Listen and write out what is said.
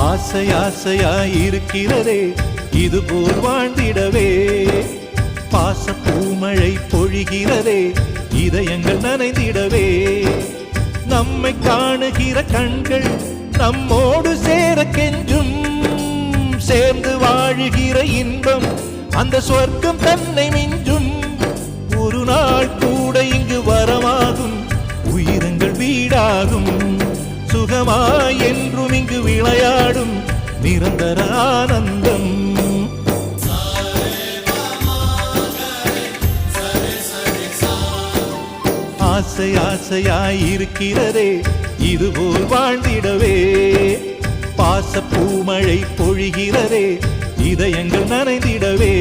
ஆசை ஆசையாயிருக்கிறதே இதுபோல் வாழ்ந்திடவே. பாச பூமழை பொழிகிறதே இதயங்கள் நனைந்திடவே. நம்மை காணுகிற கண்கள் நம்மோடு சேர கெஞ்சும். சேர்ந்து வாழுகிற இன்பம் அந்த சொர்க்கம் தன்னை மிஞ்சும். ஒரு நாள் கூட இங்கு வரமாகும், உயிரங்கள் வீடாகும். சுகமாய் என்றும் இங்கு விளையாடும் நிரந்தர ஆனந்தம். ஆசை ஆசையாயிருக்கிறதே இதுபோல் வாழ்ந்திடவே. பாச பூமழை பொழிகிறதே இதயங்கள் நனைந்திடவே.